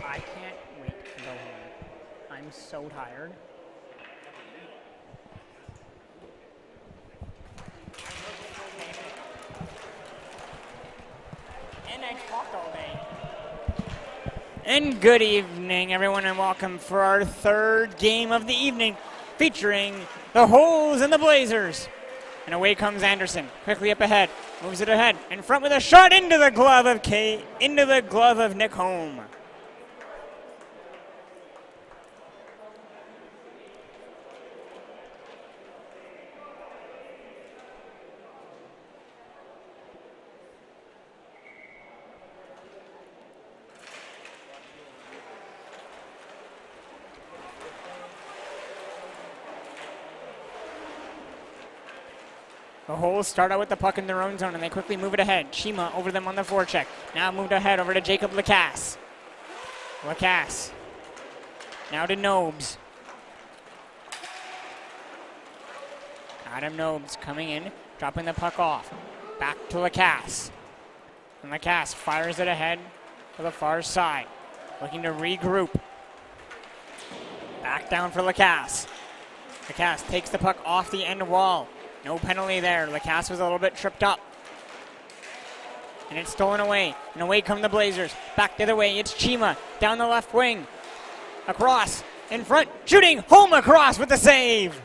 I can't wait to go home. I'm so tired. And I talked all day. And good evening, everyone, and welcome for our third game of the evening, featuring the Holes and the Blazers. And away comes Anderson, quickly up ahead, moves it ahead, in front with a shot into the glove of Nick Holm. The Holes start out with the puck in their own zone, and they quickly move it ahead. Chima over them on the forecheck. Now moved ahead over to Jacob Lacasse. Lacasse. Now to Nobes. Adam Nobes coming in, dropping the puck off. Back to Lacasse. And Lacasse fires it ahead to the far side. Looking to regroup. Back down for Lacasse. Lacasse takes the puck off the end wall. No penalty there. Lacasse was a little bit tripped up. And it's stolen away. And away come the Blazers. Back the other way. It's Chima down the left wing. Across. In front. Shooting. Home across with the save.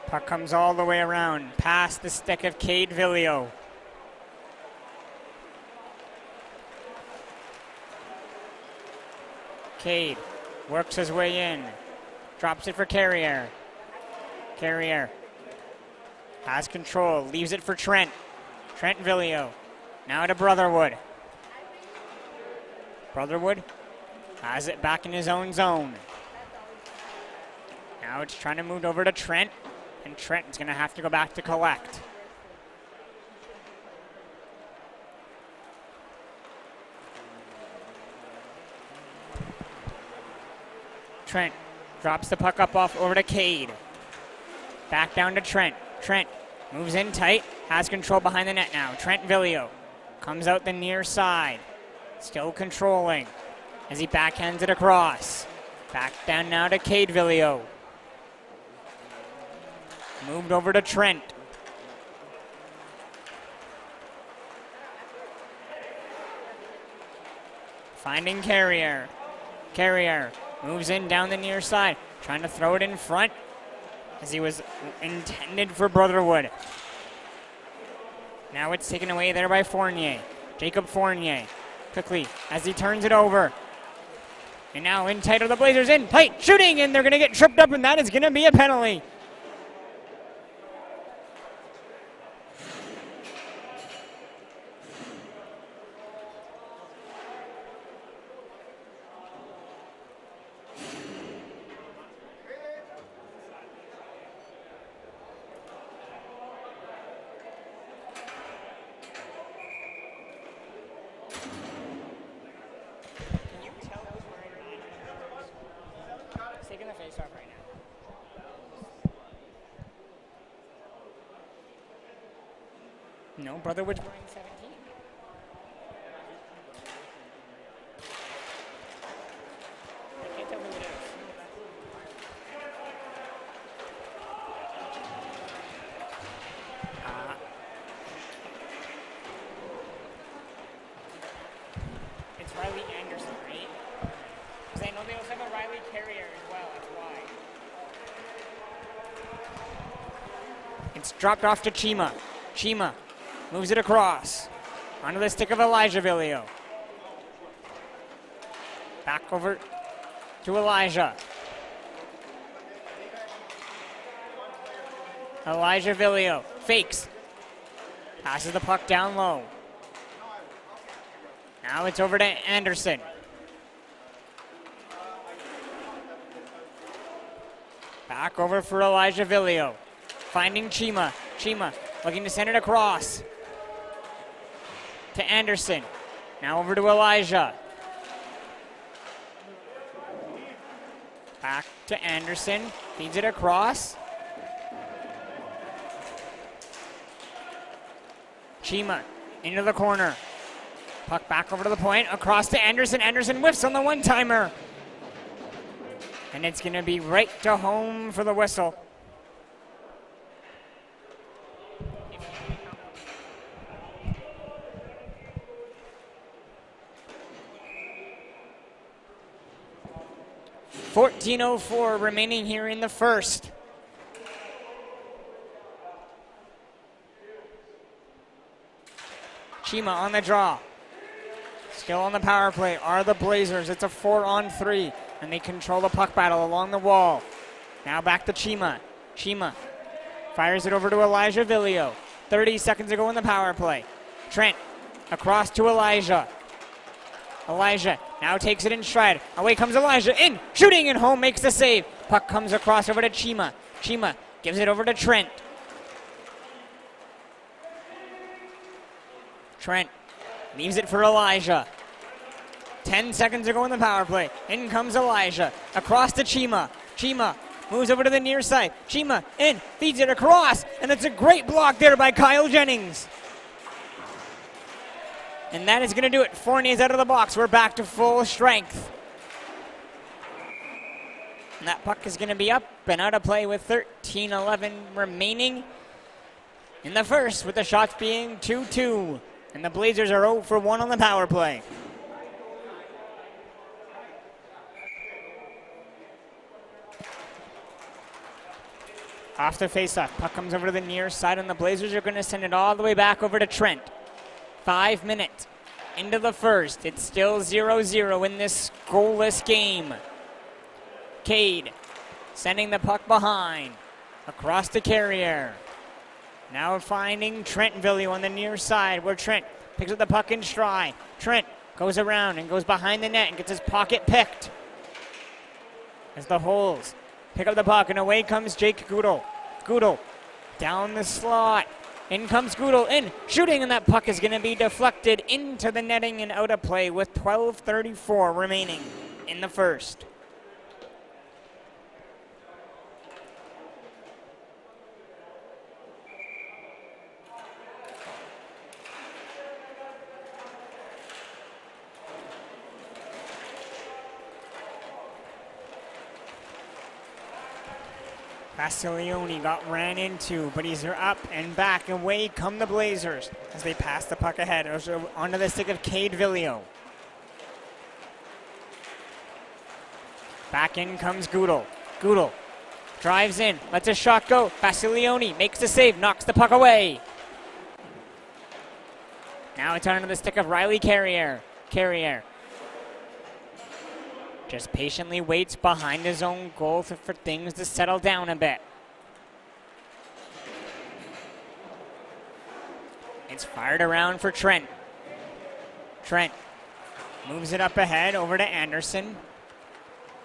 Puck comes all the way around, past the stick of Cade Villio. Cade works his way in, drops it for Carrier. Carrier has control, leaves it for Trent. Trent Villio, now to Brotherwood. Brotherwood has it back in his own zone. Now it's trying to move over to Trent. And Trent's going to have to go back to collect. Trent drops the puck up off over to Cade. Back down to Trent. Trent moves in tight, has control behind the net now. Trent Villio comes out the near side. Still controlling as he backhands it across. Back down now to Cade Villio. Moved over to Trent. Finding Carrier. Carrier moves in down the near side, trying to throw it in front as he was intended for Brotherwood. Now it's taken away there by Fournier. Jacob Fournier quickly as he turns it over. And now in tight are the Blazers, in tight, shooting, and they're going to get tripped up, and that is going to be a penalty. Taking the face off right now. No, Brotherwood's wearing 17. I can't tell who it is. It's Riley Anderson, right? Because I know they also have a Riley Carrier as well, that's why. It's dropped off to Chima. Chima moves it across. Onto the stick of Elijah Villio. Back over to Elijah. Elijah Villio fakes. Passes the puck down low. Now it's over to Anderson. Back over for Elijah Villio. Finding Chima. Chima looking to send it across to Anderson. Now over to Elijah. Back to Anderson. Feeds it across. Chima into the corner. Puck back over to the point. Across to Anderson. Anderson whiffs on the one-timer. And it's going to be right to home for the whistle. .14:04 remaining here in the first. Chima on the draw. Still on the power play are the Blazers. It's a 4-on-3, and they control the puck battle along the wall. Now back to Chima. Chima fires it over to Elijah Villio. 30 seconds to go in the power play. Trent across to Elijah. Elijah now takes it in stride. Away comes Elijah. In, shooting, and home makes the save. Puck comes across over to Chima. Chima gives it over to Trent. Trent leaves it for Elijah. 10 seconds to go in the power play. In comes Elijah. Across to Chima. Chima moves over to the near side. Chima in, feeds it across, and it's a great block there by Kyle Jennings. And that is going to do it. Fournier's out of the box. We're back to full strength. And that puck is going to be up and out of play with 13:11 remaining in the first, with the shots being 2-2. And the Blazers are 0 for 1 on the power play. Off the faceoff. Puck comes over to the near side, and the Blazers are going to send it all the way back over to Trent. 5 minutes into the first. It's still 0-0 in this goalless game. Cade sending the puck behind. Across the Carrier. Now finding Trent Villio on the near side, where Trent picks up the puck in stride. Trent goes around and goes behind the net and gets his pocket picked. As the Holes pick up the puck, and away comes Jake Goodall. Goodall down the slot. In comes Goodall, in, shooting, and that puck is going to be deflected into the netting and out of play with 12:34 remaining in the first. Castiglione got ran into, but he's up and back. Away come the Blazers as they pass the puck ahead onto the stick of Cade Villio. Back in comes Gudel. Gudel drives in, lets a shot go. Fasilioni makes the save, knocks the puck away. Now it's under the stick of Riley Carrier. Carrier just patiently waits behind his own goal for things to settle down a bit. It's fired around for Trent. Trent moves it up ahead over to Anderson.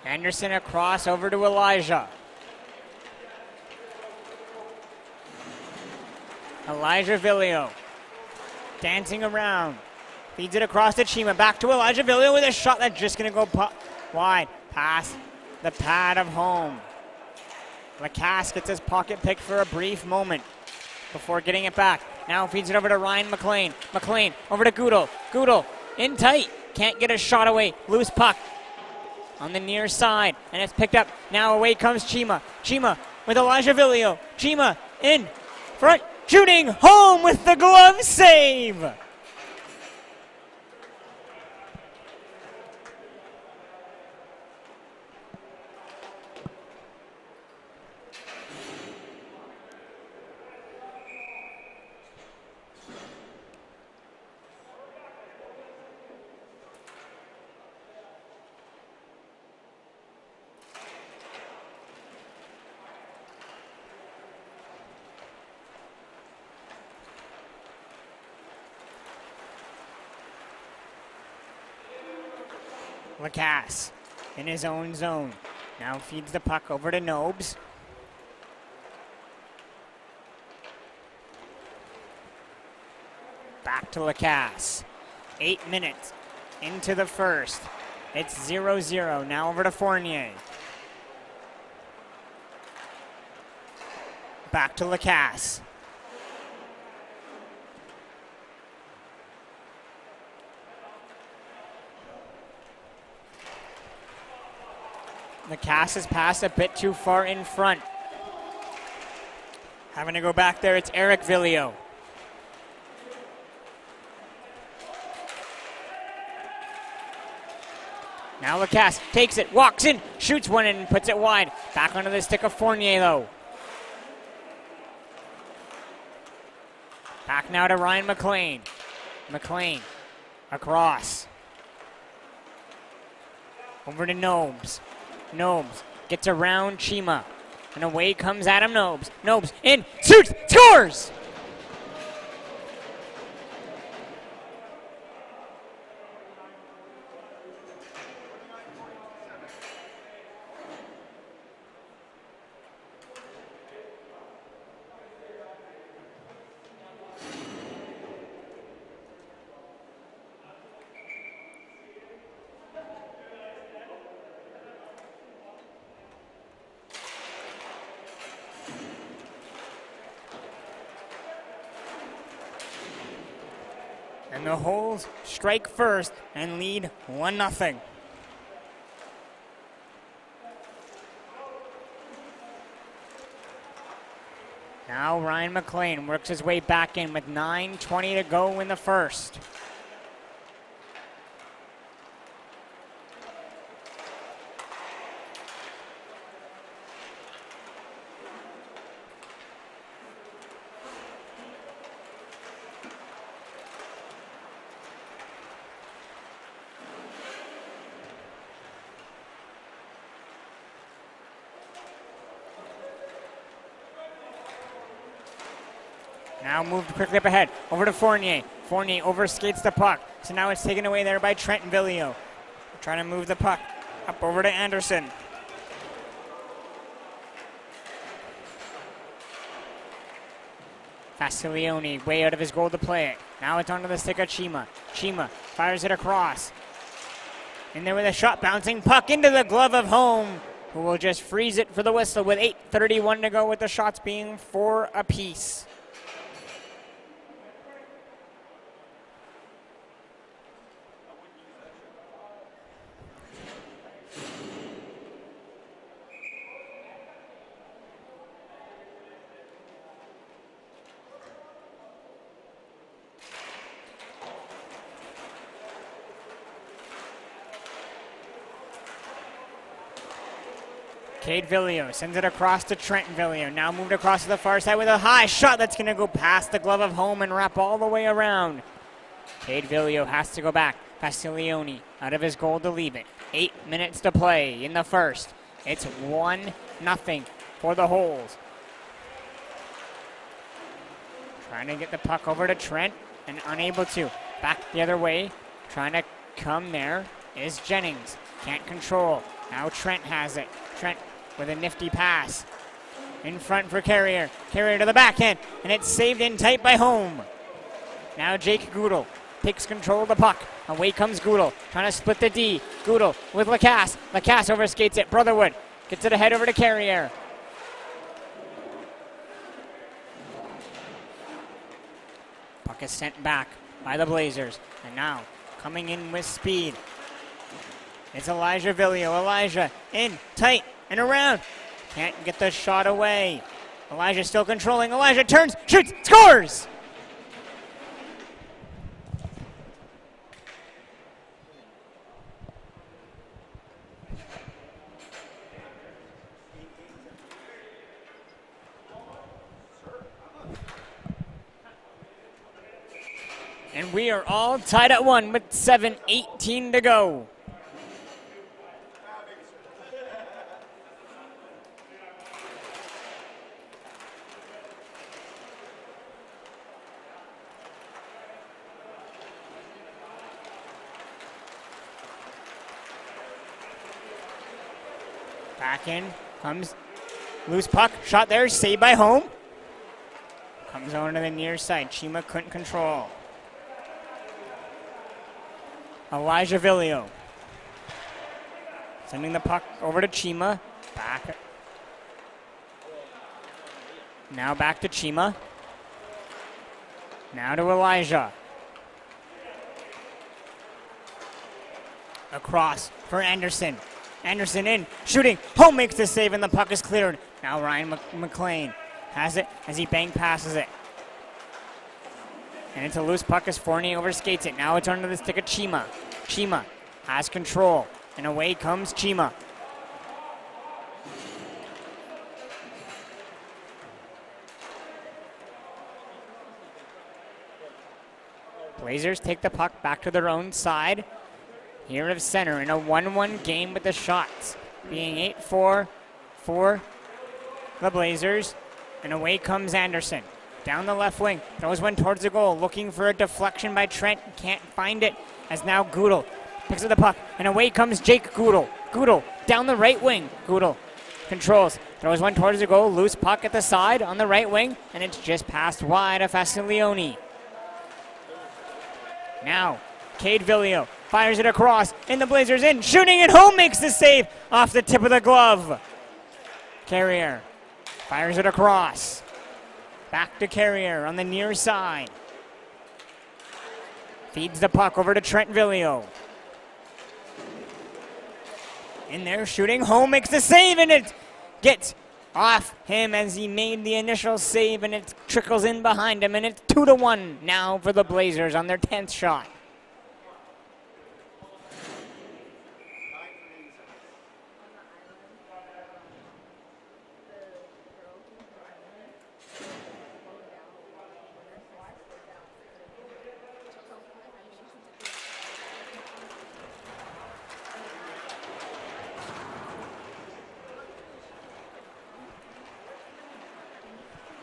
Anderson across over to Elijah. Elijah Villio dancing around. Feeds it across to Chima. Back to Elijah Villio with a shot that's just going to go wide. Past the pad of home. Lacasse gets his pocket picked for a brief moment before getting it back. Now feeds it over to Ryan McLean. McLean over to Gudel. Gudel in tight. Can't get a shot away. Loose puck on the near side. And it's picked up. Now away comes Chima. Chima with Elijah Villio. Chima in front. Shooting home with the glove save. Lacasse in his own zone. Now feeds the puck over to Nobes. Back to Lacasse. 8 minutes into the first. It's 0-0. Now over to Fournier. Back to Lacasse. Lacasse has passed a bit too far in front. Having to go back there, it's Eric Villio. Now Lacasse takes it, walks in, shoots one and puts it wide. Back onto the stick of Fournier though. Back now to Ryan McLean. McLean across. Over to Nobes. Nobes gets around Chima. And away comes Adam Nobes. Nobes in, shoots, scores! And the Holes strike first and lead 1-0. Now Ryan McLean works his way back in with 9:20 to go in the first. Now moved quickly up ahead, over to Fournier. Fournier overskates the puck, so now it's taken away there by Trent Villio. Trying to move the puck up over to Anderson. Fasilioni way out of his goal to play it. Now it's onto the stick of Chima. Chima fires it across. And there with a shot bouncing puck into the glove of home, who will just freeze it for the whistle with 8:31 to go with the shots being 4 apiece. Cade Villio sends it across to Trent Villio. Now moved across to the far side with a high shot that's going to go past the glove of home and wrap all the way around. Cade Villio has to go back. Fastiglione out of his goal to leave it. 8 minutes to play in the first. It's 1-0 for the Holes. Trying to get the puck over to Trent and unable to. Back the other way. Trying to come there is Jennings. Can't control. Now Trent has it. Trent with a nifty pass. In front for Carrier. Carrier to the backhand. And it's saved in tight by Home. Now Jake Goodall takes control of the puck. Away comes Goodall. Trying to split the D. Goodall with Lacasse. Lacasse overskates it. Brotherwood gets it ahead over to Carrier. Puck is sent back by the Blazers. And now coming in with speed. It's Elijah Villio. Elijah in, tight, and around. Can't get the shot away. Elijah still controlling. Elijah turns, shoots, scores! And we are all tied at 1 with 7:18 to go. Back in, comes loose puck, shot there, saved by Home. Comes on to the near side, Chima couldn't control. Elijah Villio sending the puck over to Chima. Back. Now back to Chima. Now to Elijah. Across for Anderson. Anderson in, shooting. Home makes the save and the puck is cleared. Now Ryan McLean has it as he bang passes it. And it's a loose puck as Fournier overskates it. Now it's under the stick of Chima. Chima has control. And away comes Chima. Blazers take the puck back to their own side. Here of center in a 1-1 game with the shots being 8-4 for the Blazers. And away comes Anderson. Down the left wing, throws one towards the goal, looking for a deflection by Trent. Can't find it, as now Goodall picks up the puck, and away comes Jake Goodall. Goodall down the right wing. Goodall controls, throws one towards the goal, loose puck at the side on the right wing, and it's just passed wide of Fastiglione. Now, Cade Villio fires it across, and the Blazers in, shooting, and Home makes the save off the tip of the glove. Carrier fires it across. Back to Carrier on the near side. Feeds the puck over to Trent Villio. In there shooting, Home makes the save, and it gets off him as he made the initial save, and it trickles in behind him, and it's 2-1 now for the Blazers on their 10th shot.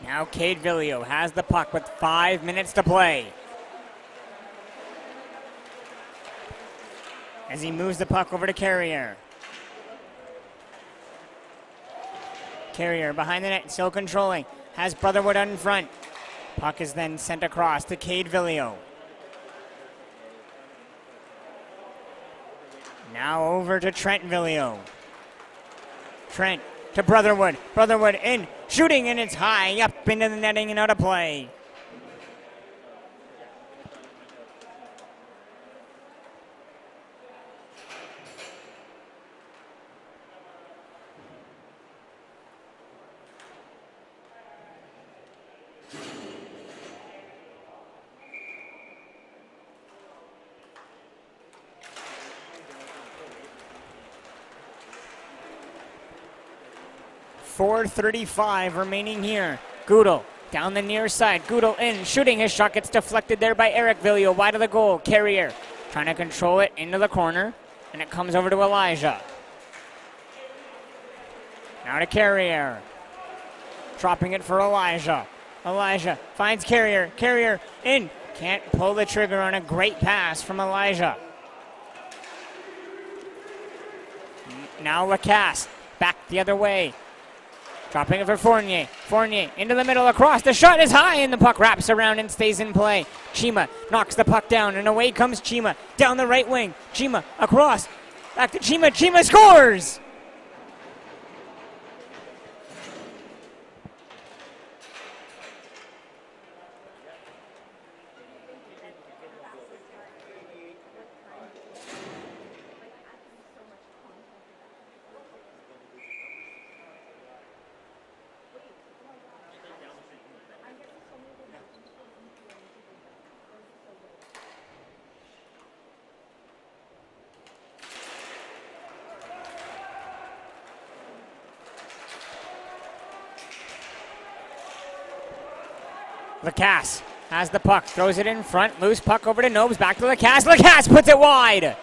Now Cade Villio has the puck with 5 minutes to play. As he moves the puck over to Carrier. Carrier behind the net, still controlling. Has Brotherwood in front. Puck is then sent across to Cade Villio. Now over to Trent Villio. Trent to Brotherwood. Brotherwood in, shooting, and it's high up into the netting and out of play. 4:35 remaining here. Goodell down the near side. Goodell in, shooting. His shot gets deflected there by Eric Villio. Wide of the goal. Carrier trying to control it into the corner, and it comes over to Elijah. Now to Carrier. Dropping it for Elijah. Elijah finds Carrier. Carrier in. Can't pull the trigger on a great pass from Elijah. Now Lacasse back the other way. Dropping it for Fournier. Fournier into the middle, across. The shot is high, and the puck wraps around and stays in play. Chima knocks the puck down, and away comes Chima down the right wing. Chima across. Back to Chima. Chima scores! Lacasse has the puck, throws it in front, loose puck over to Nobes, back to Lacasse. Lacasse puts it wide.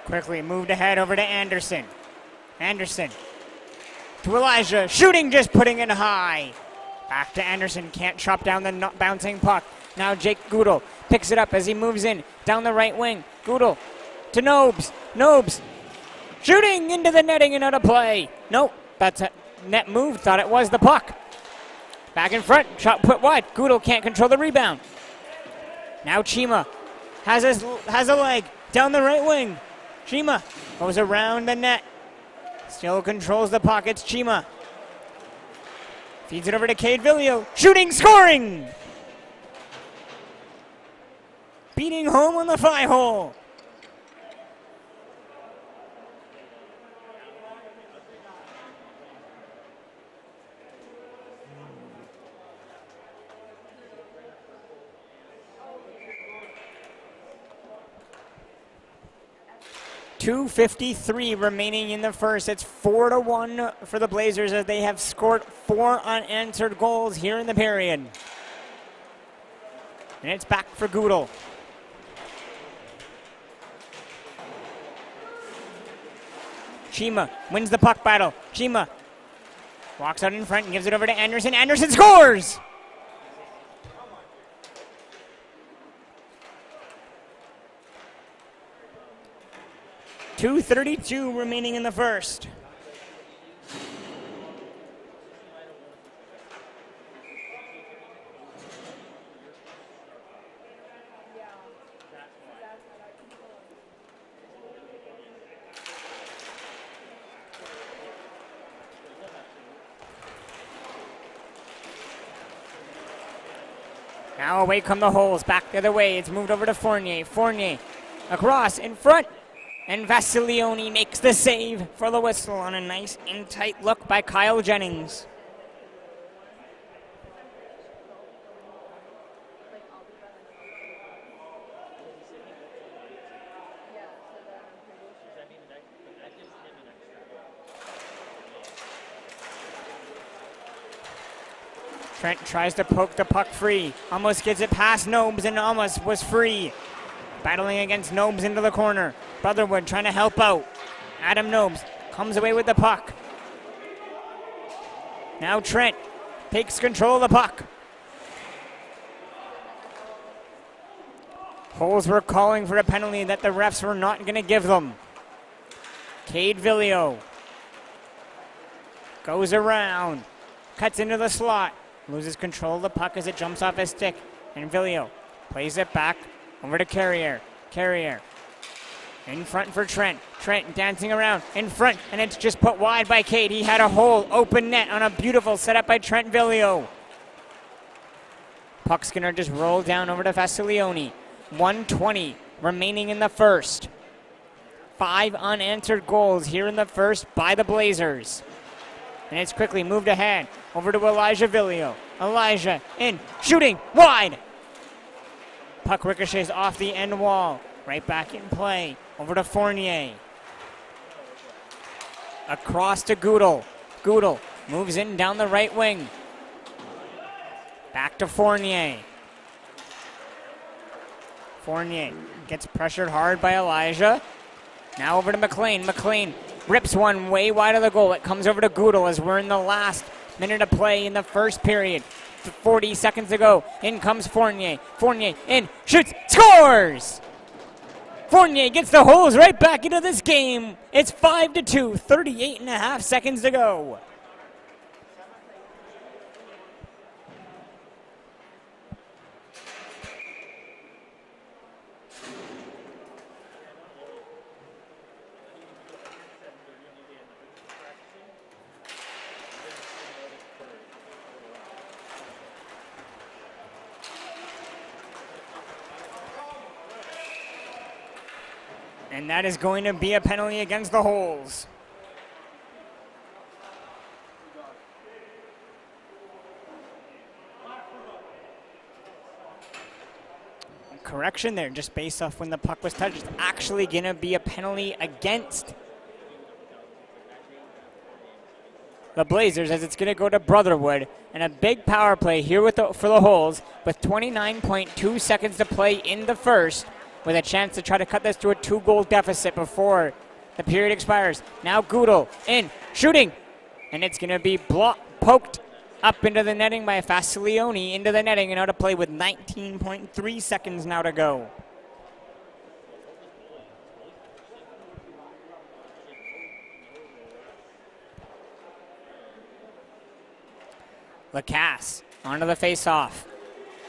Quickly moved ahead over to Anderson. Anderson to Elijah, shooting, just putting it high. Back to Anderson, can't chop down the bouncing puck. Now Jake Goodell picks it up as he moves in down the right wing. Goodell to Nobes. Nobes shooting into the netting and out of play. Nope, that's a net move. Thought it was the puck. Back in front, shot put wide. Goodell can't control the rebound. Now Chima has a leg down the right wing. Chima goes around the net. Still controls the puck. It's Chima. Feeds it over to Cade Villio. Shooting, scoring! Beating home on the 5-hole. .253 remaining in the first. It's 4-1 for the Blazers as they have scored 4 unanswered goals here in the period. And it's back for Goodell. Chima wins the puck battle. Chima walks out in front and gives it over to Anderson. Anderson scores! .232 remaining in the first. Now away come the holes, back the other way. It's moved over to Fournier. Fournier across, in front. And Vasilioni makes the save for the whistle on a nice in-tight look by Kyle Jennings. Trent tries to poke the puck free. Almost gets it past Nobes and almost was free. Battling against Nobes into the corner. Brotherwood trying to help out. Adam Nobes comes away with the puck. Now Trent takes control of the puck. Holes were calling for a penalty that the refs were not going to give them. Cade Villio goes around, cuts into the slot, loses control of the puck as it jumps off his stick, and Villio plays it back over to Carrier. Carrier in front for Trent. Trent dancing around in front, and it's just put wide by Cade. He had a hole, open net on a beautiful setup by Trent Villio. Puck's gonna just roll down over to Vasilioni. 1:20 remaining in the first. 5 unanswered goals here in the first by the Blazers. And it's quickly moved ahead over to Elijah Villio. Elijah in, shooting, wide. Puck ricochets off the end wall. Right back in play. Over to Fournier. Across to Goodell. Goodell moves in down the right wing. Back to Fournier. Fournier gets pressured hard by Elijah. Now over to McLean. McLean rips one way wide of the goal. It comes over to Goodell as we're in the last minute of play in the first period. 40 seconds to go. In comes Fournier. Fournier in, shoots, scores! Fournier gets the Holes right back into this game. It's 5-2, 38 and a half seconds to go. And that is going to be a penalty against the Holes. Correction there, just based off when the puck was touched. It's actually going to be a penalty against the Blazers, as it's going to go to Brotherwood. And a big power play here for the Holes with 29.2 seconds to play in the first, with a chance to try to cut this to a 2-goal deficit before the period expires. Now Goodell in, shooting, and it's going to be poked up into the netting by Fasilioni into the netting, and out of play with 19.3 seconds now to go. Lacasse onto the face-off,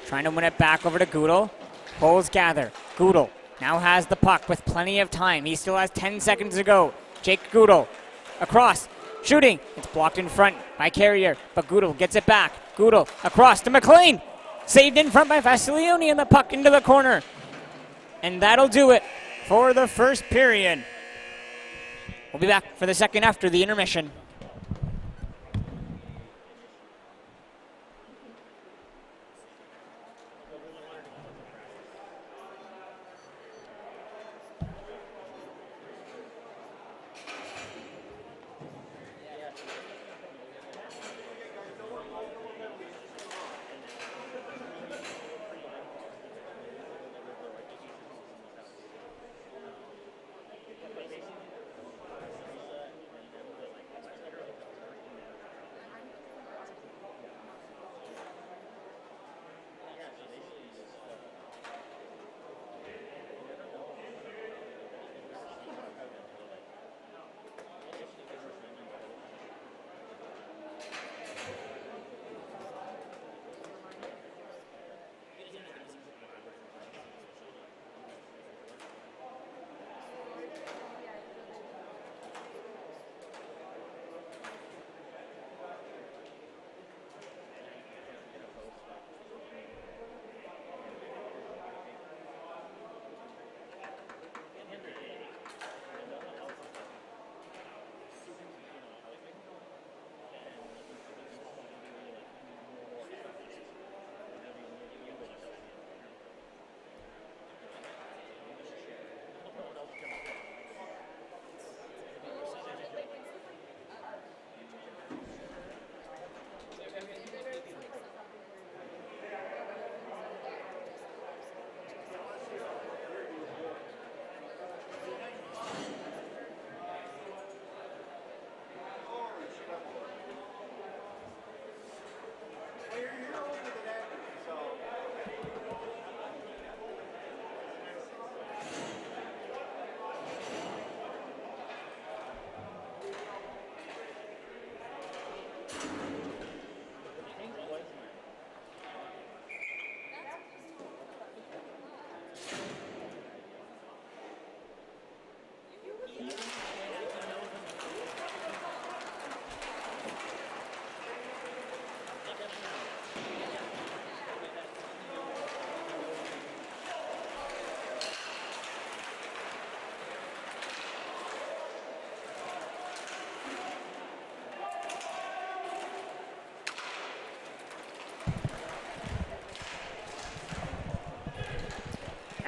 trying to win it back over to Goodell. Holes gather. Goodell now has the puck with plenty of time. He still has 10 seconds to go. Jake Goodell across, shooting. It's blocked in front by Carrier, but Goodell gets it back. Goodell across to McLean. Saved in front by Fasilioni, and the puck into the corner. And that'll do it for the first period. We'll be back for the second after the intermission.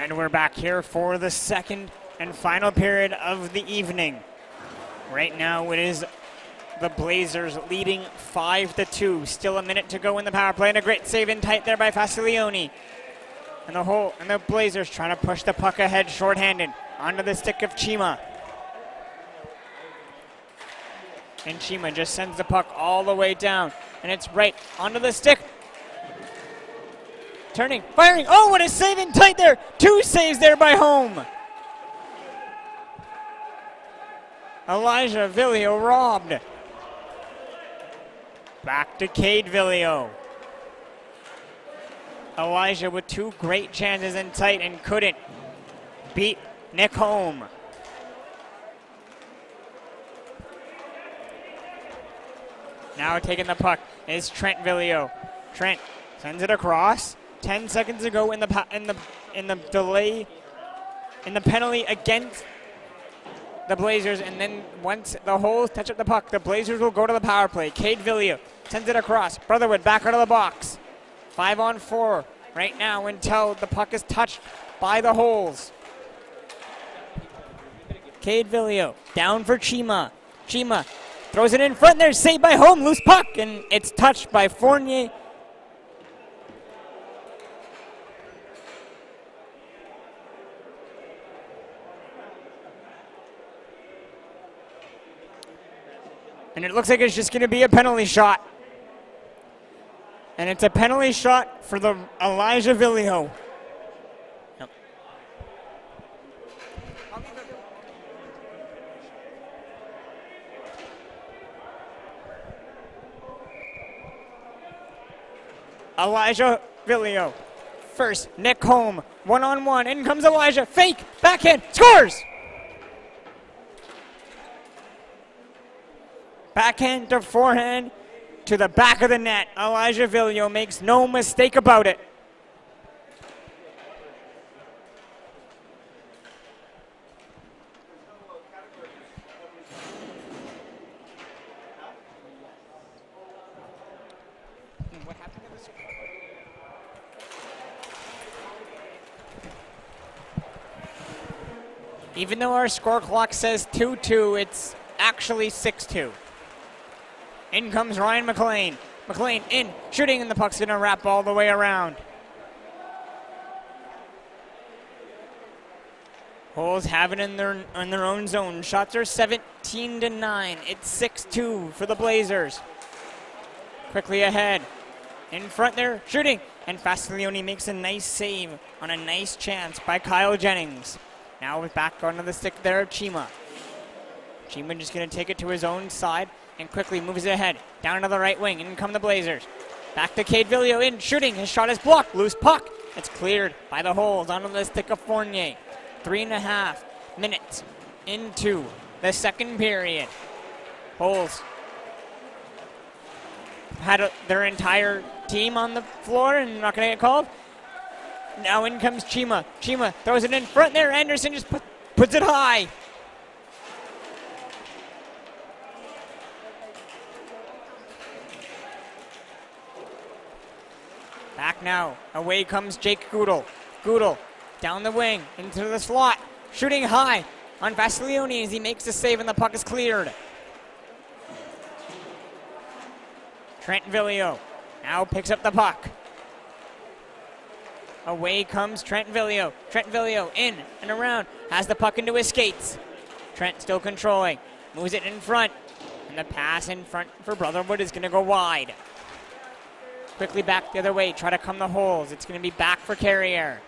And we're back here for the second and final period of the evening. Right now it is the Blazers leading 5-2. Still a minute to go in the power play, and a great save in tight there by Fasiglione. And the Blazers trying to push the puck ahead shorthanded onto the stick of Chima. And Chima just sends the puck all the way down, and it's right onto the stick. Turning, firing. Oh, what a save in tight there. 2 saves there by Home. Elijah Villio robbed. Back to Cade Villio. Elijah with 2 great chances in tight and couldn't beat Nick Home. Now taking the puck is Trent Villio. Trent sends it across. 10 seconds to go in the delay, in the penalty against the Blazers, and then once the Holes touch up the puck, the Blazers will go to the power play. Cade Villio sends it across. Brotherwood back out of the box. 5-on-4 right now until the puck is touched by the Holes. Cade Villio down for Chima. Chima throws it in front there, saved by Home, loose puck, and it's touched by Fournier. And it looks like it's just going to be a penalty shot. And it's a penalty shot for the Elijah Villio. Yep. Elijah Villio. First, Nick Home. 1-on-1. In comes Elijah. Fake. Backhand. Scores! Backhand to forehand to the back of the net. Elijah Villio makes no mistake about it. What happened to this? Even though our score clock says 2-2, it's actually 6-2. In comes Ryan McLean. McLean in, shooting, and the puck's going to wrap all the way around. Holes have it in their own zone. Shots are 17-9. It's 6-2 for the Blazers. Quickly ahead. In front there, shooting. And Fasiglione makes a nice save on a nice chance by Kyle Jennings. Now we're back onto the stick there of Chima. Chima just going to take it to his own side and quickly moves it ahead. Down to the right wing. In come the Blazers. Back to Cade Villio in, shooting. His shot is blocked. Loose puck. It's cleared by the Holes onto the stick of Fournier. 3.5 minutes into the second period. Holes had their entire team on the floor and not going to get called. Now in comes Chima. Chima throws it in front there. Anderson just puts it high. Back now. Away comes Jake Goodall. Goodall down the wing into the slot. Shooting high on Fasiglione as he makes the save and the puck is cleared. Trent Villio now picks up the puck. Away comes Trent Villio. Trent Villio in and around. Has the puck into his skates. Trent still controlling. Moves it in front. And the pass in front for Brotherwood is going to go wide. Quickly back the other way. Try to come the Holes. It's going to be back for Carrier.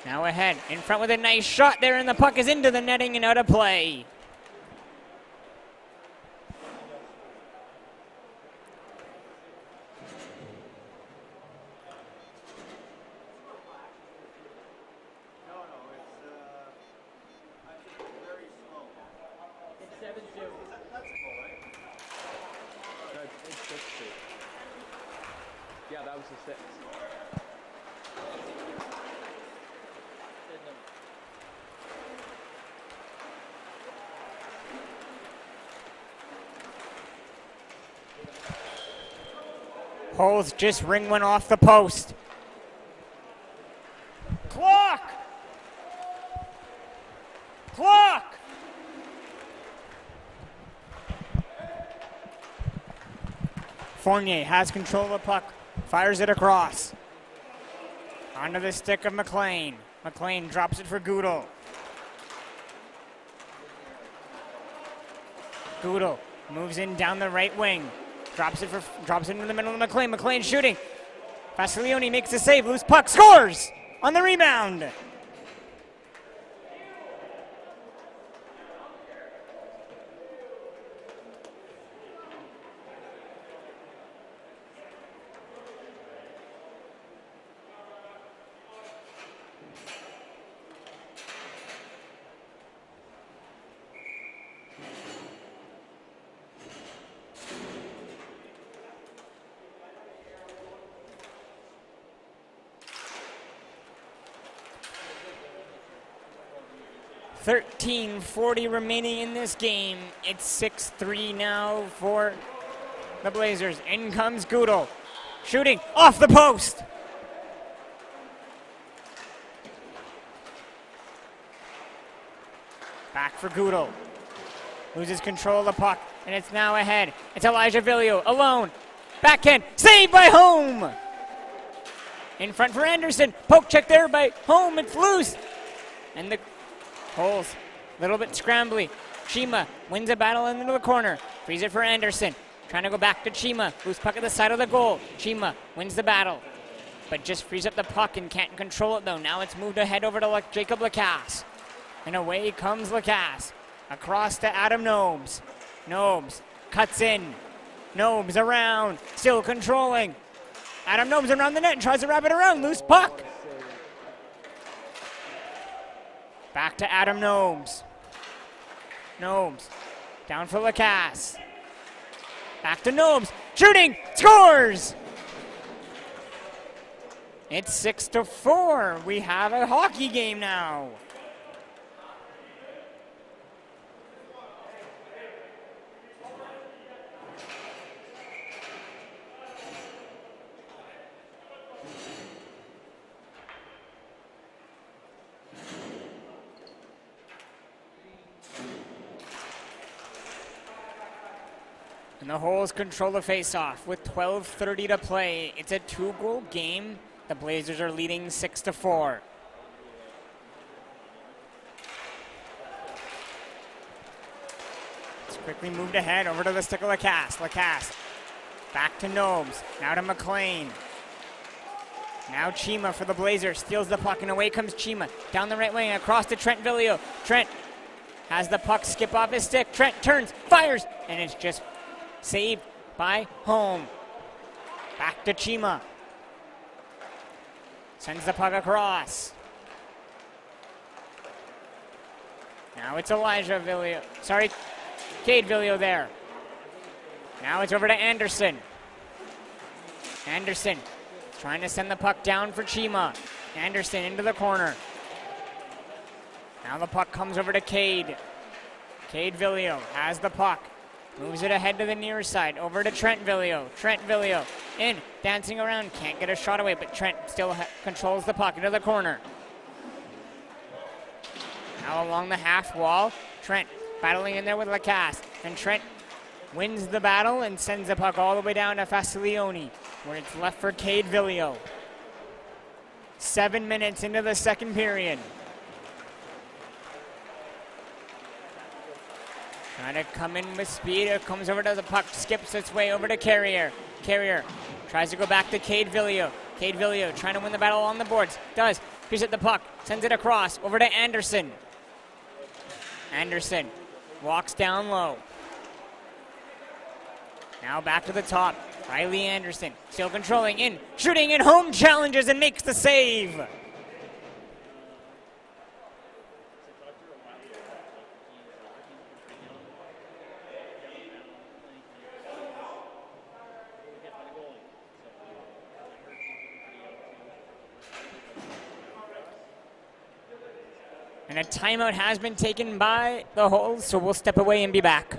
Now ahead, in front with a nice shot there, and the puck is into the netting and out of play. Yeah, that was a 6. Holes just ring one off the post. Clock! Clock! Fournier has control of the puck, fires it across. Onto the stick of McLean. McLean drops it for Goodall. Goodall moves in down the right wing. Drops it into the middle of McLean. McLean shooting. Fasilioni makes the save. Loose puck. Scores on the rebound. .13:40 remaining in this game. It's 6-3 now for the Blazers. In comes Goodall. Shooting off the post. Back for Goodall. Loses control of the puck, and it's now ahead. It's Elijah Villio alone. Backhand. Saved by Home. In front for Anderson. Poke check there by Home. It's loose. And the Holes, a little bit scrambly. Chima wins a battle into the corner. Frees it for Anderson. Trying to go back to Chima. Loose puck at the side of the goal. Chima wins the battle, but just frees up the puck and can't control it though. Now it's moved ahead over to Jacob Lacasse. And away comes Lacasse. Across to Adam Nobes. Nobes cuts in. Nobes around. Still controlling. Adam Nobes around the net and tries to wrap it around. Loose puck. Back to Adam Nobes. Nobes down for Lacasse. Back to Nobes. Shooting. Scores. It's 6-4. We have a hockey game now. And the Holes control the faceoff with 12:30 to play. It's a 2-goal game. The Blazers are leading 6-4. It's quickly moved ahead over to the stick of Lacasse. Lacasse back to Nobes. Now to McLean. Now Chima for the Blazers. Steals the puck and away comes Chima. Down the right wing across to Trent Villio. Trent has the puck skip off his stick. Trent turns, fires, and it's just saved by Home. Back to Chima. Sends the puck across. Now it's Elijah Villio. Sorry, Cade Villio there. Now it's over to Anderson. Anderson trying to send the puck down for Chima. Anderson into the corner. Now the puck comes over to Cade. Cade Villio has the puck. Moves it ahead to the near side, over to Trent Villio. Trent Villio in, dancing around, can't get a shot away, but Trent still controls the puck into the corner. Now along the half wall, Trent battling in there with Lacasse, and Trent wins the battle and sends the puck all the way down to Fasilioni, where it's left for Cade Villio. 7 minutes into the second period. Trying to come in with speed. It comes over to the puck, skips its way over to Carrier. Carrier tries to go back to Cade Villio. Cade Villio trying to win the battle on the boards. Does. Here's at the puck. Sends it across over to Anderson. Anderson walks down low. Now back to the top. Riley Anderson still controlling in. Shooting in. Home challenges and makes the save. And a timeout has been taken by the Holes, so we'll step away and be back.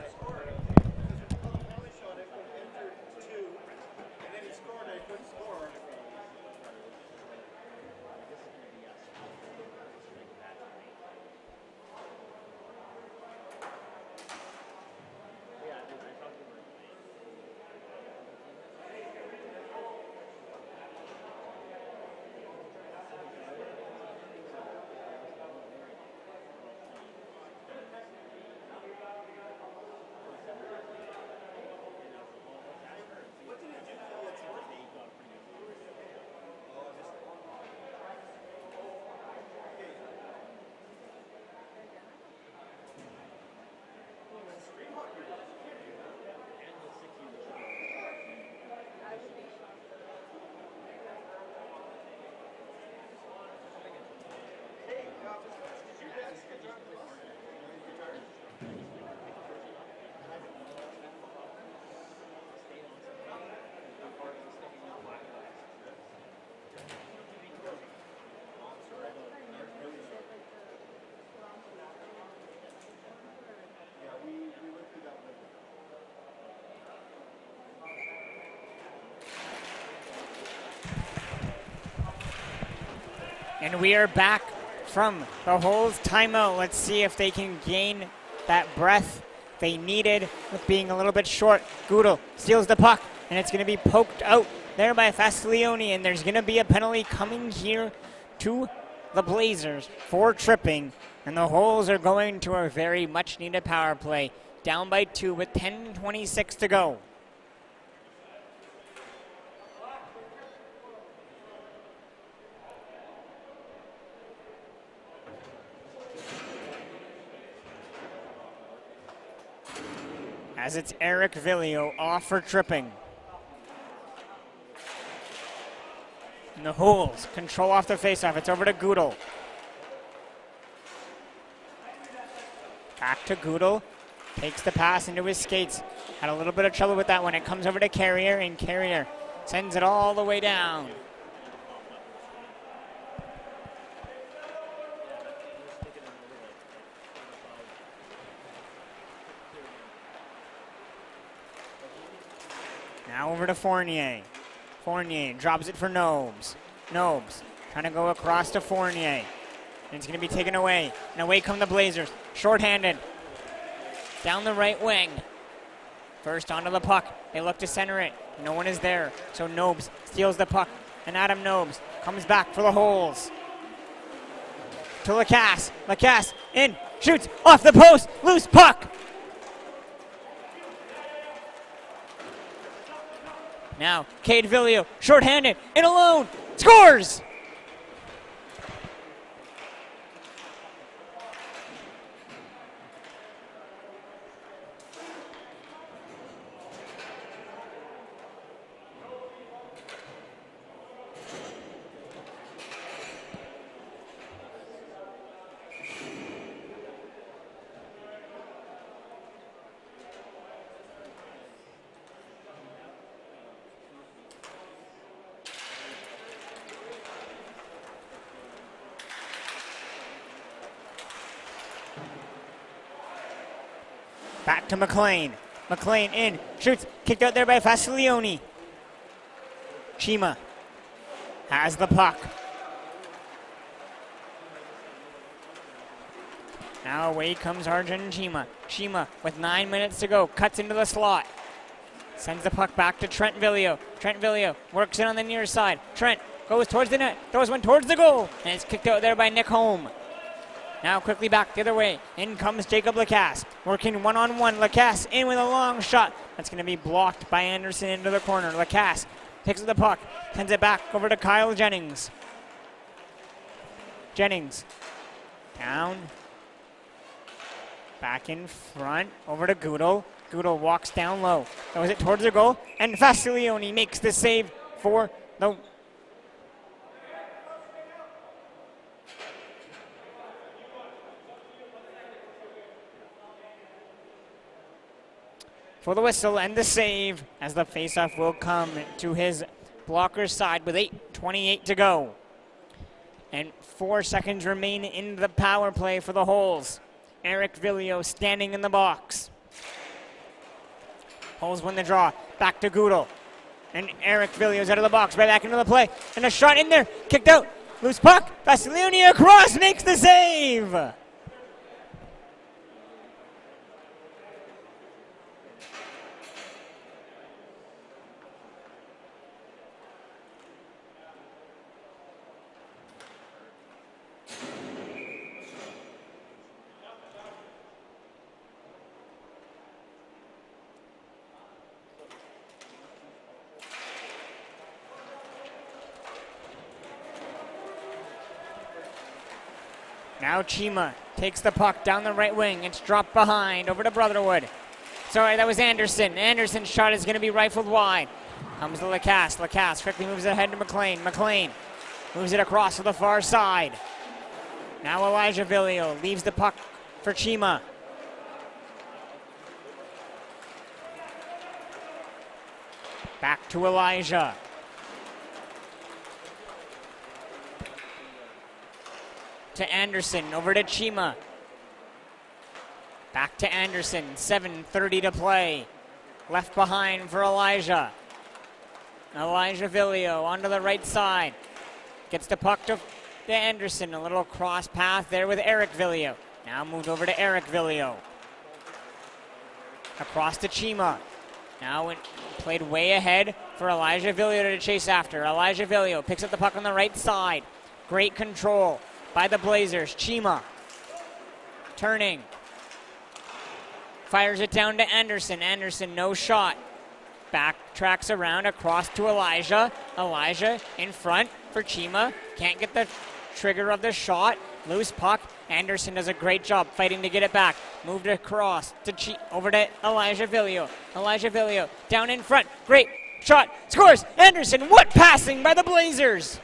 And we are back from the Holes timeout. Let's see if they can gain that breath they needed with being a little bit short. Goodell steals the puck, and it's going to be poked out there by Fastiglione, and there's going to be a penalty coming here to the Blazers for tripping, and the Holes are going to a very much needed power play, down by 2 with 10:26 to go. As it's Eric Villio off for tripping. And the Holes control off the faceoff. It's over to Goodell. Back to Goodell. Takes the pass into his skates. Had a little bit of trouble with that one. It comes over to Carrier, and Carrier sends it all the way down. Now over to Fournier. Fournier drops it for Nobes. Nobes trying to go across to Fournier. And it's going to be taken away. And away come the Blazers. Shorthanded. Down the right wing. First onto the puck. They look to center it. No one is there. So Nobes steals the puck. And Adam Nobes comes back for the Holes. To Lacasse. Lacasse in. Shoots off the post. Loose puck. Now, Cade Villio, shorthanded, and alone, scores! Back to McLean. McLean in, shoots, kicked out there by Fastiglione. Chima has the puck. Now away comes Arjun Chima. Chima with 9 minutes to go, cuts into the slot. Sends the puck back to Trent Villio. Trent Villio works it on the near side. Trent goes towards the net, throws one towards the goal, and it's kicked out there by Nick Holm. Now quickly back the other way. In comes Jacob Lacasse. Working one-on-one. Lacasse in with a long shot. That's going to be blocked by Anderson into the corner. Lacasse takes the puck. Sends it back over to Kyle Jennings. Jennings. Down. Back in front. Over to Goodell. Goodell walks down low. Throws it towards the goal. And Fastiglione makes the save for the whistle and the save, as the faceoff will come to his blocker's side with 8:28 to go. And 4 seconds remain in the power play for the Holes. Eric Villio standing in the box. Holes win the draw. Back to Goodell. And Eric Villio's out of the box, right back into the play. And a shot in there, kicked out. Loose puck. Fastiglione across, makes the save. Now Chima takes the puck down the right wing. It's dropped behind over to Brotherwood. Sorry, that was Anderson. Anderson's shot is going to be rifled wide. Comes to Lacasse. Lacasse quickly moves it ahead to McLean. McLean moves it across to the far side. Now Elijah Villio leaves the puck for Chima. Back to Elijah. To Anderson, over to Chima. Back to Anderson, 7:30 to play. Left behind for Elijah. Elijah Villio onto the right side. Gets the puck to to Anderson. A little cross path there with Eric Villio. Now moved over to Eric Villio. Across to Chima. Now it played way ahead for Elijah Villio to chase after. Elijah Villio picks up the puck on the right side. Great control by the Blazers. Chima turning. Fires it down to Anderson. Anderson, no shot. Backtracks around across to Elijah. Elijah in front for Chima. Can't get the trigger of the shot. Loose puck. Anderson does a great job fighting to get it back. Moved across to over to Elijah Villio. Elijah Villio down in front. Great shot. Scores. Anderson, what passing by the Blazers?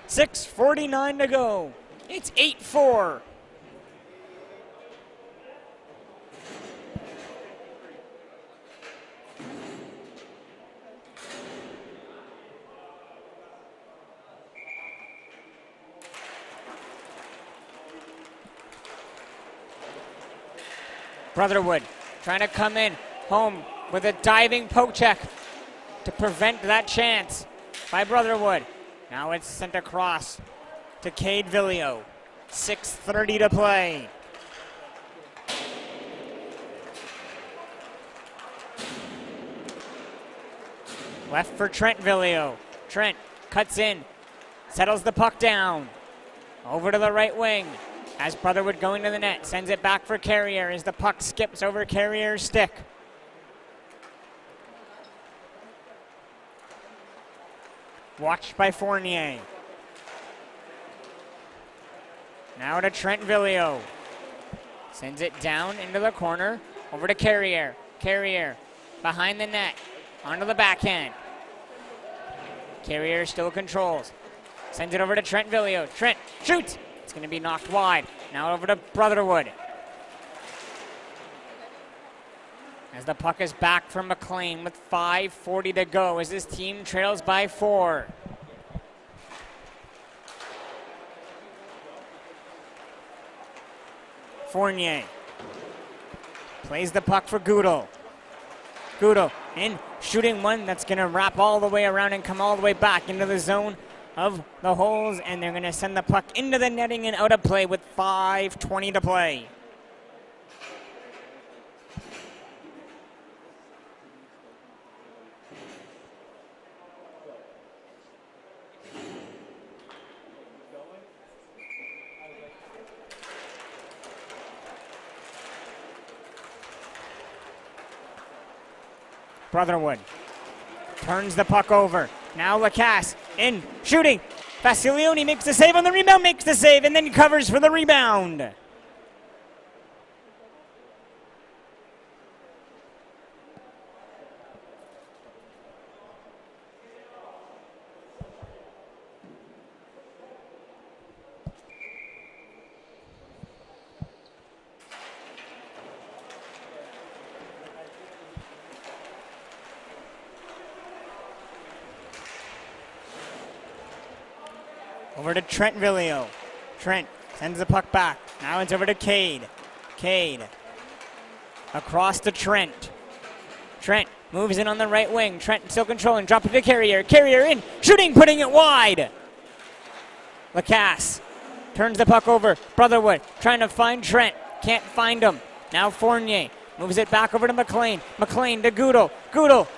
.6:49 to go. It's 8-4. Brotherwood trying to come in home with a diving poke check to prevent that chance by Brotherwood. Now it's sent across to Cade Villio. 6:30 to play. Left for Trent Villio. Trent cuts in, settles the puck down. Over to the right wing. As Brotherwood going to the net, sends it back for Carrier as the puck skips over Carrier's stick. Watched by Fournier. Now to Trent Villio. Sends it down into the corner, over to Carrier. Carrier behind the net, onto the backhand. Carrier still controls. Sends it over to Trent Villio. Trent shoots. It's going to be knocked wide. Now over to Brotherwood. As the puck is back from McLean with 5:40 to go as this team trails by 4. Fournier plays the puck for Goodall. Goodall in, shooting one that's going to wrap all the way around and come all the way back into the zone of the holes, and they're going to send the puck into the netting and out of play with 5:20 to play. Brotherwood turns the puck over. Now Lacasse in, shooting. Vasilioni makes the save on the rebound, makes the save, and then covers for the rebound. Over to Trent Villio. Trent sends the puck back. Now it's over to Cade. Cade across to Trent. Trent moves in on the right wing. Trent still controlling. Drop it to Carrier. Carrier in. Shooting, putting it wide. Lacasse turns the puck over. Brotherwood trying to find Trent. Can't find him. Now Fournier moves it back over to McLean. McLean to Goodall. Goodall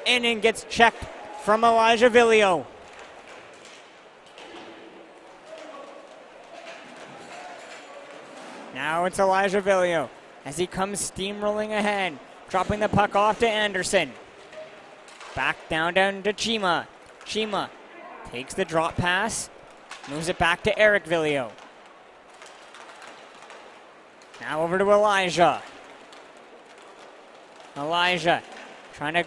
in and gets checked from Elijah Villio. Now it's Elijah Villio as he comes steamrolling ahead, dropping the puck off to Anderson. Back down to Chima. Chima takes the drop pass, moves it back to Eric Villio. Now over to Elijah. Elijah trying to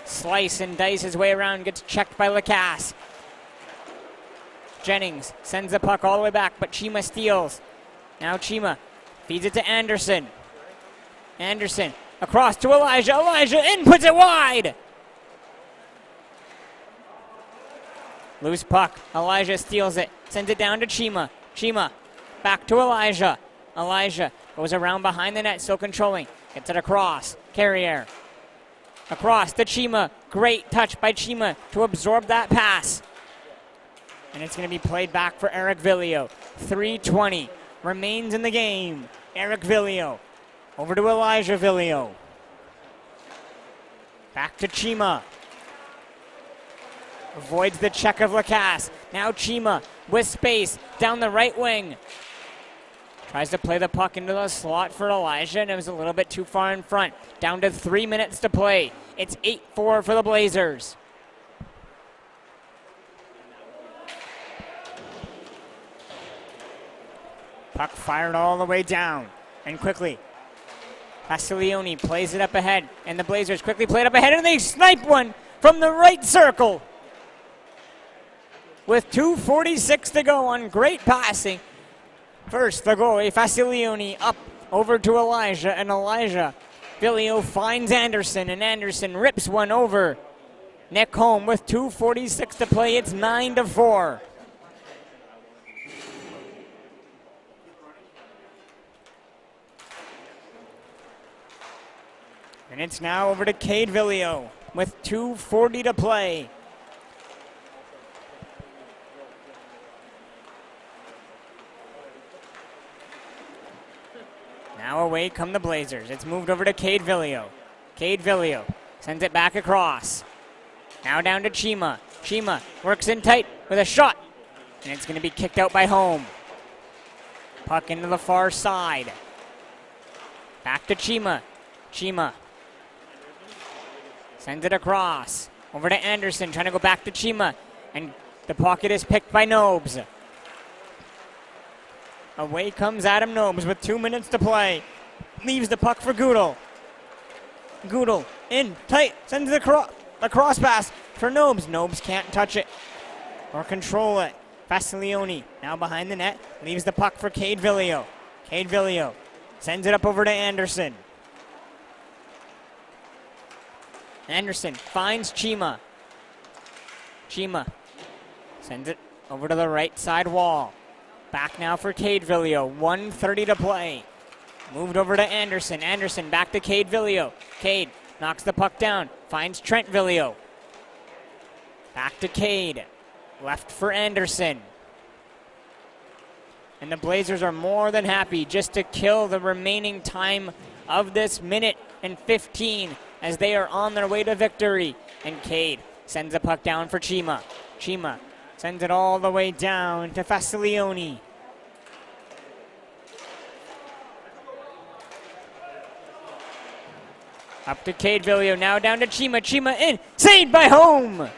slice and dice his way around, gets checked by Lacasse. Jennings sends the puck all the way back, but Chima steals. Now Chima feeds it to Anderson. Anderson across to Elijah. Elijah in, puts it wide. Loose puck. Elijah steals it. Sends it down to Chima. Chima back to Elijah. Elijah goes around behind the net, still controlling. Gets it across. Carrier. Across to Chima. Great touch by Chima to absorb that pass. And it's going to be played back for Eric Villio. 3:20 remains in the game. Eric Villio over to Elijah Villio. Back to Chima. Avoids the check of Lacasse. Now Chima with space down the right wing. Tries to play the puck into the slot for Elijah, and it was a little bit too far in front. Down to 3 minutes to play. It's 8-4 for the Blazers. Puck fired all the way down. And quickly, Castiglione plays it up ahead. And the Blazers quickly play it up ahead, and they snipe one from the right circle. With 2:46 to go on great passing. First, the goalie, Castiglione, up over to Elijah. And Elijah, Villio finds Anderson. And Anderson rips one over Nick Holm with 2:46 to play. It's 9-4. And it's now over to Cade Villio with 2:40 to play. Now away come the Blazers. It's moved over to Cade Villio. Cade Villio sends it back across. Now down to Chima. Chima works in tight with a shot. And it's going to be kicked out by Holm. Puck into the far side. Back to Chima. Chima sends it across. Over to Anderson, trying to go back to Chima. And the pocket is picked by Nobes. Away comes Adam Nobes with 2 minutes to play. Leaves the puck for Goodall. Goodall in tight, sends the cross pass for Nobes. Nobes can't touch it or control it. Castiglione now behind the net, leaves the puck for Cade Villio. Cade Villio sends it up over to Anderson. Anderson finds Chima. Chima sends it over to the right side wall. Back now for Cade Villio. 1:30 to play. Moved over to Anderson. Anderson back to Cade Villio. Cade knocks the puck down. Finds Trent Villio. Back to Cade. Left for Anderson. And the Blazers are more than happy just to kill the remaining time of this minute and 15 as they are on their way to victory. And Cade sends the puck down for Chima. Chima sends it all the way down to Castiglione. Up to Cade Villio, now down to Chima. Chima in, saved by Holm.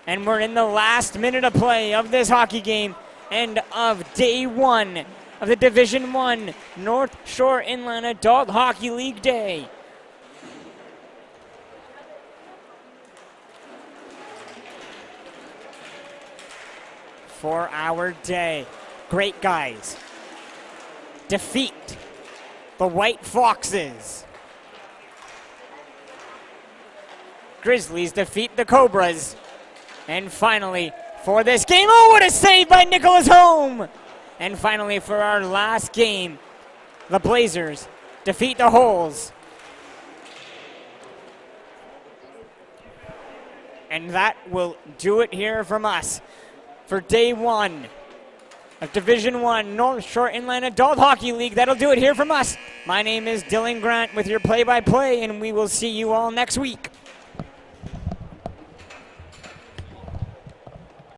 And we're in the last minute of play of this hockey game and of day one of the Division I North Shore Inland Adult Hockey League Day. For our day. Great guys. Defeat the White Foxes. Grizzlies defeat the Cobras. And finally, for this game, oh, what a save by Nicholas Holm! And finally, for our last game, the Blazers defeat the Holes. And that will do it here from us for day one of Division I North Shore Inland Adult Hockey League. That'll do it here from us. My name is Dylan Grant with your play-by-play, and we will see you all next week.